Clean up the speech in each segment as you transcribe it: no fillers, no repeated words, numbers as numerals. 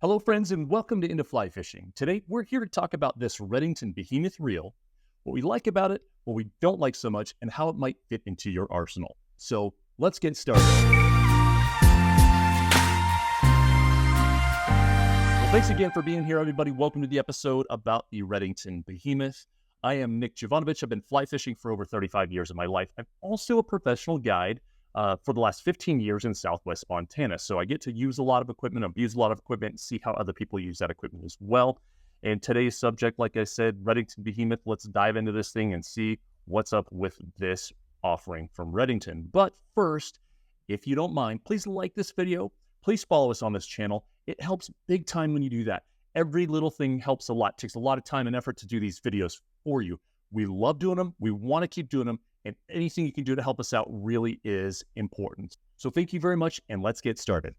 Hello friends and welcome to Into Fly Fishing. Today we're here to talk about this Redington Behemoth Reel, what we like about it, what we don't like so much, and how it might fit into your arsenal. So let's get started. Well, thanks again for being here, everybody. Welcome to the episode about the Redington Behemoth. I am Nick Jovanovich. I've been fly fishing for over 35 years of my life. I'm also a professional guide for the last 15 years in Southwest Montana. So I get to use a lot of equipment, abuse a lot of equipment, and see how other people use that equipment as well. And today's subject, like I said, Redington Behemoth, let's dive into this thing and see what's up with this offering from Redington. But first, if you don't mind, please like this video. Please follow us on this channel. It helps big time when you do that. Every little thing helps a lot. It takes a lot of time and effort to do these videos for you. We love doing them. We want to keep doing them. And anything you can do to help us out really is important. So thank you very much, and let's get started.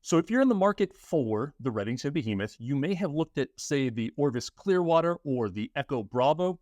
So if you're in the market for the Redington Behemoth, you may have looked at, say, the Orvis Clearwater or the Echo Bravo,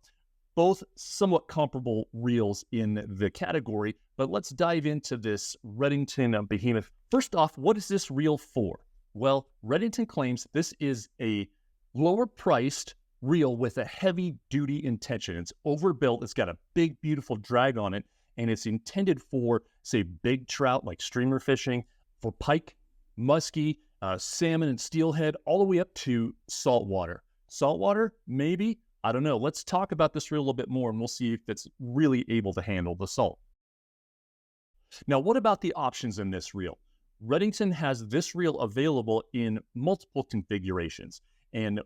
both somewhat comparable reels in the category, but let's dive into this Redington Behemoth. First off, what is this reel for? Well, Redington claims this is a lower-priced reel with a heavy-duty intention. It's overbuilt, it's got a big, beautiful drag on it, and it's intended for, say, big trout like streamer fishing, for pike, muskie, salmon and steelhead, all the way up to saltwater. Saltwater, maybe? I don't know. Let's talk about this reel a little bit more, and we'll see if it's really able to handle the salt. Now, what about the options in this reel? Redington has this reel available in multiple configurations, and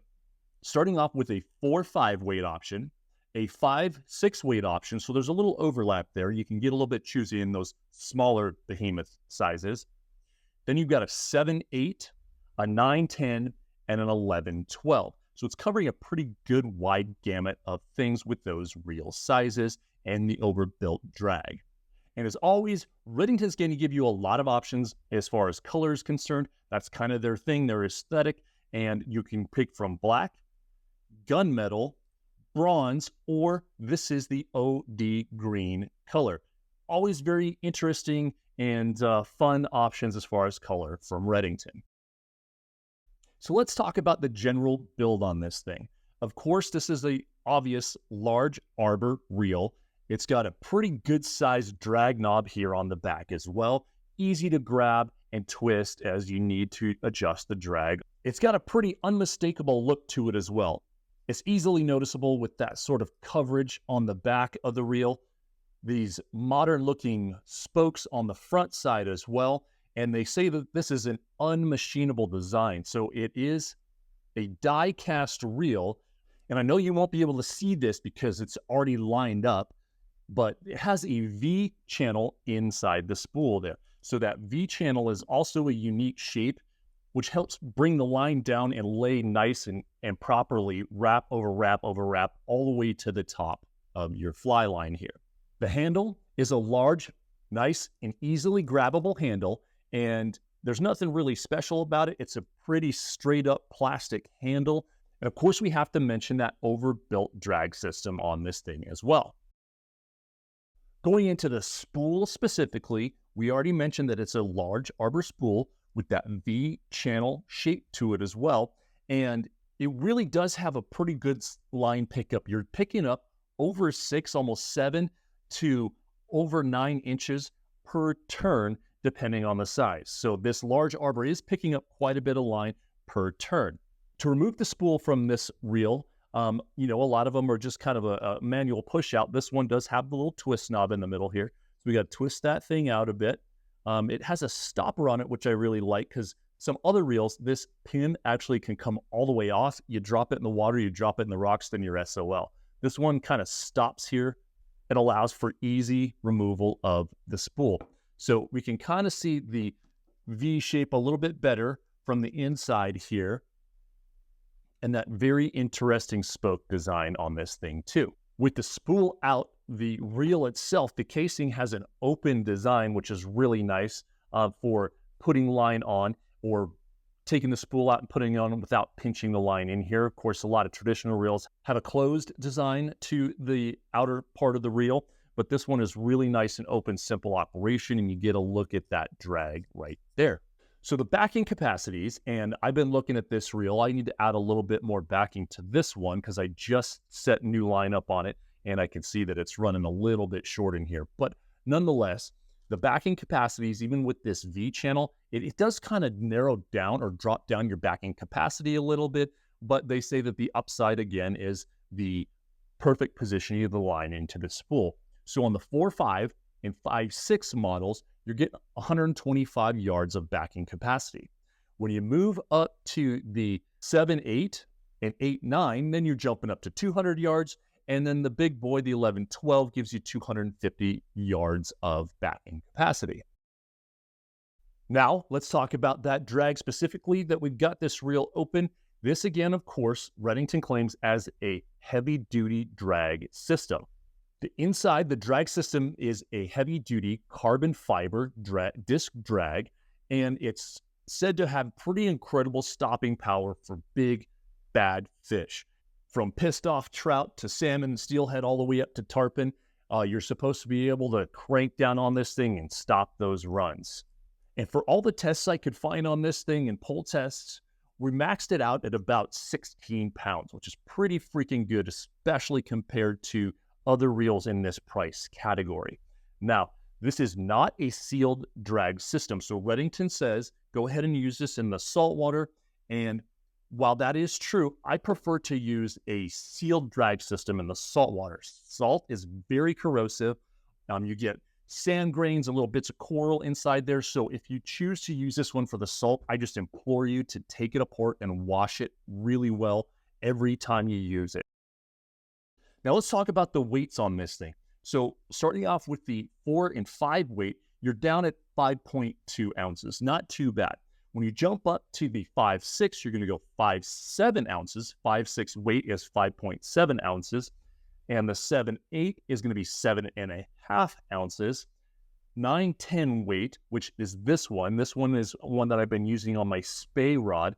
starting off with a 4-5 weight option, a 5-6 weight option, so there's a little overlap there. You can get a little bit choosy in those smaller behemoth sizes. Then you've got a 7-8, a 9-10, and an 11-12. So it's covering a pretty good wide gamut of things with those reel sizes and the overbuilt drag. And as always, Redington's going to give you a lot of options as far as color is concerned. That's kind of their thing, their aesthetic, and you can pick from black, gunmetal, bronze, or this is the OD green color. Always very interesting and fun options as far as color from Redington. So let's talk about the general build on this thing. Of course, this is the obvious large arbor reel. It's got a pretty good sized drag knob here on the back as well. Easy to grab and twist as you need to adjust the drag. It's got a pretty unmistakable look to it as well. It's easily noticeable with that sort of coverage on the back of the reel. These modern looking spokes on the front side as well. And they say that this is an unmachinable design. So it is a die cast reel. And I know you won't be able to see this because it's already lined up, but it has a V channel inside the spool there. So that V channel is also a unique shape, which helps bring the line down and lay nice and properly wrap over wrap over wrap all the way to the top of your fly line here. The handle is a large, nice, and easily grabbable handle, and there's nothing really special about it. It's a pretty straight up plastic handle. And of course, we have to mention that overbuilt drag system on this thing as well. Going into the spool specifically, we already mentioned that it's a large arbor spool with that V channel shape to it as well. And it really does have a pretty good line pickup. You're picking up over 6, almost 7 to over 9 inches per turn, depending on the size. So this large arbor is picking up quite a bit of line per turn. To remove the spool from this reel, a lot of them are just kind of a manual push out. This one does have the little twist knob in the middle here. So we got to twist that thing out a bit. It has a stopper on it, which I really like because some other reels, this pin actually can come all the way off. You drop it in the water, you drop it in the rocks, then you're SOL. This one kind of stops here. It allows for easy removal of the spool. So we can kind of see the V shape a little bit better from the inside here. And that very interesting spoke design on this thing too. With the spool out, the reel itself, the casing has an open design, which is really nice for putting line on or taking the spool out and putting it on without pinching the line in here. Of course, a lot of traditional reels have a closed design to the outer part of the reel, but this one is really nice and open, simple operation, and you get a look at that drag right there. So the backing capacities, and I've been looking at this reel. I need to add a little bit more backing to this one because I just set new line up on it, and I can see that it's running a little bit short in here. But nonetheless, the backing capacities, even with this V channel, it does kind of narrow down or drop down your backing capacity a little bit, but they say that the upside, again, is the perfect positioning of the line into the spool. So on the 4.5 and 5.6 models, you're getting 125 yards of backing capacity. When you move up to the 7.8 and 8.9, then you're jumping up to 200 yards. And then the big boy, the 11.12, gives you 250 yards of backing capacity. Now, let's talk about that drag specifically that we've got this reel open. This, again, of course, Redington claims as a heavy-duty drag system. The inside, the drag system is a heavy-duty carbon fiber disc drag, and it's said to have pretty incredible stopping power for big, bad fish. From pissed-off trout to salmon and steelhead all the way up to tarpon, you're supposed to be able to crank down on this thing and stop those runs. And for all the tests I could find on this thing and pull tests, we maxed it out at about 16 pounds, which is pretty freaking good, especially compared to other reels in this price category. Now, this is not a sealed drag system. So Redington says, go ahead and use this in the saltwater. And while that is true, I prefer to use a sealed drag system in the saltwater. Salt is very corrosive. You get sand grains and little bits of coral inside there. So if you choose to use this one for the salt, I just implore you to take it apart and wash it really well every time you use it. Now let's talk about the weights on this thing. So starting off with the 4 and 5 weight, you're down at 5.2 ounces. Not too bad. When you jump up to the 5.6, you're going to go 5.7 ounces. 5.6 weight is 5.7 ounces. And the 7.8 is going to be 7.5 ounces. 9.10 weight, which is this one. This one is one that I've been using on my spay rod.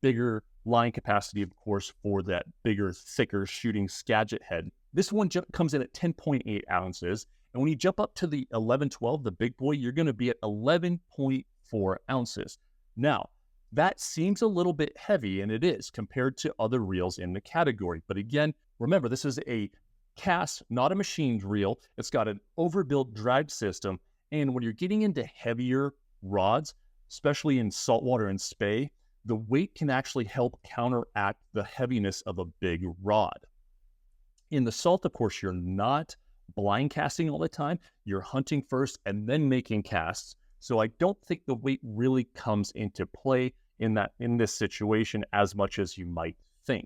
Bigger line capacity, of course, for that bigger, thicker shooting Skagit head. This one comes in at 10.8 ounces. And when you jump up to the 11.12, the big boy, you're going to be at 11.4 ounces. Now, that seems a little bit heavy, and it is, compared to other reels in the category. But again, remember, this is a cast, not a machined reel. It's got an overbuilt drag system. And when you're getting into heavier rods, especially in saltwater and spay, the weight can actually help counteract the heaviness of a big rod. In the salt, of course, you're not blind casting all the time. You're hunting first and then making casts. So I don't think the weight really comes into play in this situation as much as you might think.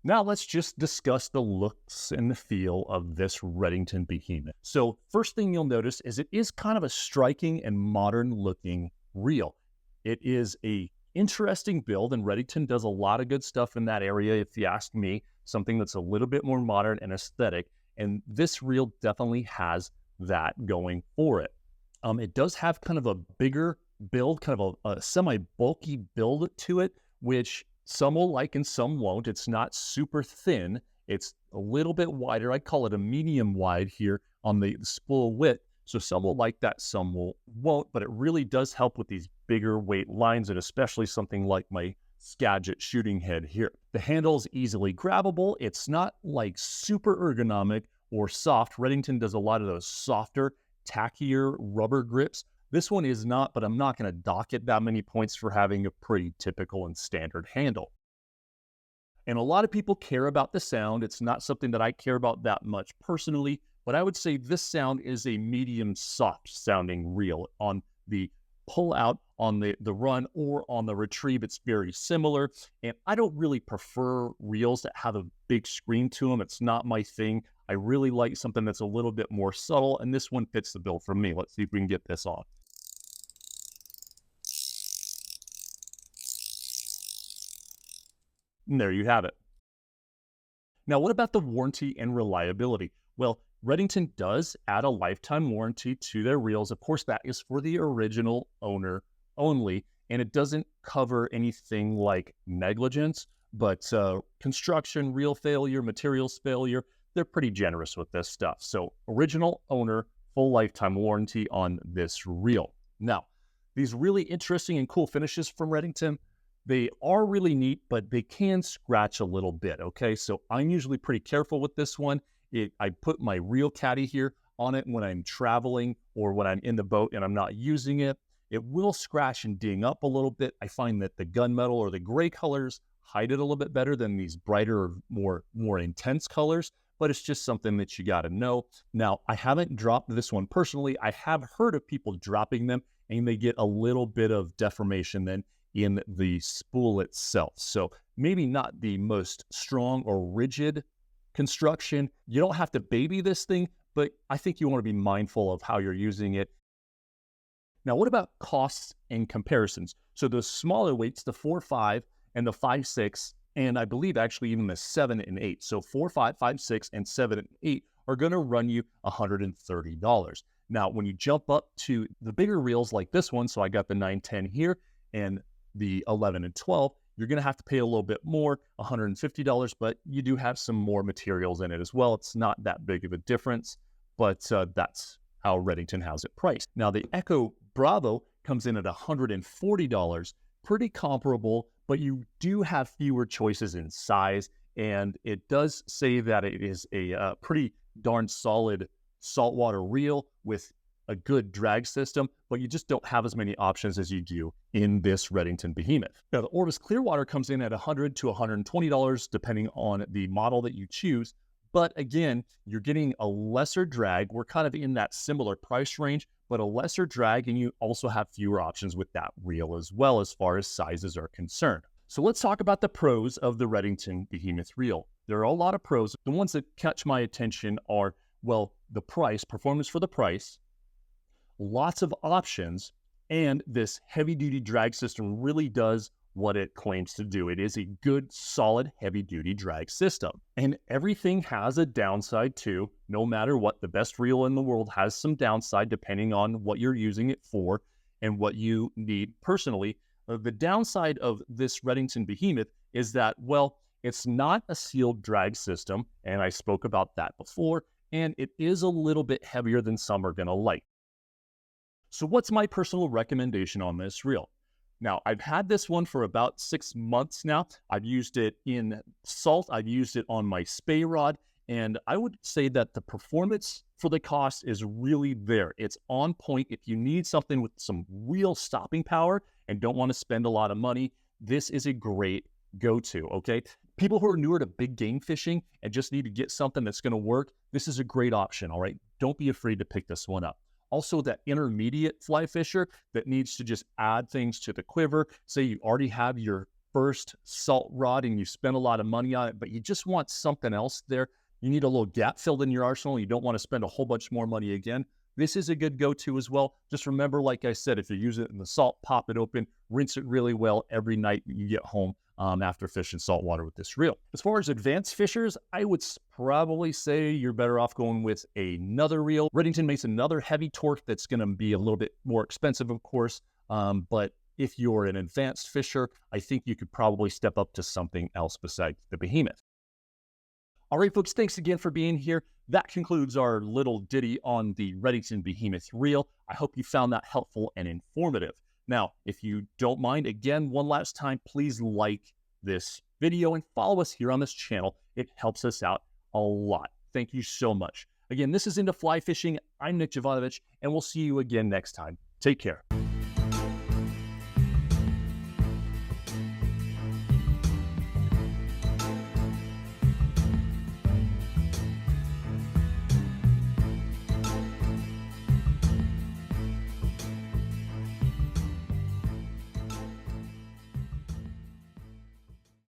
Now let's just discuss the looks and the feel of this Redington Behemoth. So first thing you'll notice is it is kind of a striking and modern looking reel. It is a interesting build, and Redington does a lot of good stuff in that area, if you ask me, something that's a little bit more modern and aesthetic. And this reel definitely has that going for it. It does have kind of a bigger build, kind of a semi-bulky build to it, which some will like and some won't. It's not super thin. It's a little bit wider. I call it a medium wide here on the spool width. So some will like that, some won't, but it really does help with these bigger weight lines, and especially something like my Skagit shooting head here. The handle is easily grabbable. It's not like super ergonomic or soft. Redington does a lot of those softer, tackier rubber grips. This one is not, but I'm not going to dock it that many points for having a pretty typical and standard handle. And a lot of people care about the sound. It's not something that I care about that much personally, but I would say this sound is a medium soft sounding reel. On the pull out, on the run, or on the retrieve, it's very similar. And I don't really prefer reels that have a big scream to them. It's not my thing. I really like something that's a little bit more subtle, and this one fits the bill for me. Let's see if we can get this on. And there you have it. Now, what about the warranty and reliability? Well, Redington does add a lifetime warranty to their reels. Of course, that is for the original owner only, and it doesn't cover anything like negligence, but construction, reel failure, materials failure, they're pretty generous with this stuff. So original owner, full lifetime warranty on this reel. Now, These really interesting and cool finishes from Redington, they are really neat, but they can scratch a little bit, okay? So I'm usually pretty careful with this one. I put my reel caddy here on it when I'm traveling or when I'm in the boat and I'm not using it. It will scratch and ding up a little bit. I find that the gunmetal or the gray colors hide it a little bit better than these brighter, more intense colors, but it's just something that you got to know. Now, I haven't dropped this one personally. I have heard of people dropping them and they get a little bit of deformation then in the spool itself. So maybe not the most strong or rigid construction. You don't have to baby this thing, but I think you want to be mindful of how you're using it. Now, what about costs and comparisons? So the smaller weights, the 4.5 and the 5.6, and I believe actually even the 7 and 8. So 4.5, 5.6, and 7 and 8 are going to run you $130. Now, when you jump up to the bigger reels like this one, so I got the 910 here and the 11 and 12, you're going to have to pay a little bit more, $150, but you do have some more materials in it as well. It's not that big of a difference, but that's how Redington has it priced. Now, the Echo Bravo comes in at $140, pretty comparable, but you do have fewer choices in size, and it does say that it is a pretty darn solid saltwater reel with a good drag system, but you just don't have as many options as you do in this Redington Behemoth. Now, the Orvis Clearwater comes in at $100 to $120, depending on the model that you choose. But again, you're getting a lesser drag. We're kind of in that similar price range, but a lesser drag, and you also have fewer options with that reel as well as far as sizes are concerned. So let's talk about the pros of the Redington Behemoth Reel. There are a lot of pros. The ones that catch my attention are, well, the price, performance for the price, lots of options, and this heavy-duty drag system really does what it claims to do. It is a good, solid, heavy-duty drag system. And everything has a downside too. No matter what, the best reel in the world has some downside depending on what you're using it for and what you need personally. The downside of this Redington Behemoth is that, well, it's not a sealed drag system, and I spoke about that before, and it is a little bit heavier than some are going to like. So what's my personal recommendation on this reel? Now, I've had this one for about 6 months now. I've used it in salt. I've used it on my spay rod. And I would say that the performance for the cost is really there. It's on point. If you need something with some real stopping power and don't want to spend a lot of money, this is a great go-to, okay? People who are newer to big game fishing and just need to get something that's going to work, this is a great option, all right? Don't be afraid to pick this one up. Also, that intermediate fly fisher that needs to just add things to the quiver. Say you already have your first salt rod and you spent a lot of money on it, but you just want something else there. You need a little gap filled in your arsenal. You don't want to spend a whole bunch more money again. This is a good go-to as well. Just remember, like I said, if you use it in the salt, pop it open, rinse it really well every night you get home after fishing saltwater with this reel. As far as advanced fishers, I would probably say you're better off going with another reel. Redington makes another heavy torque that's going to be a little bit more expensive, of course, but if you're an advanced fisher, I think you could probably step up to something else besides the Behemoth. All right, folks, thanks again for being here. That concludes our little ditty on the Redington Behemoth Reel. I hope you found that helpful and informative. Now, if you don't mind, again, one last time, please like this video and follow us here on this channel. It helps us out a lot. Thank you so much. Again, this is Into Fly Fishing. I'm Nick Jovanovich, and we'll see you again next time. Take care.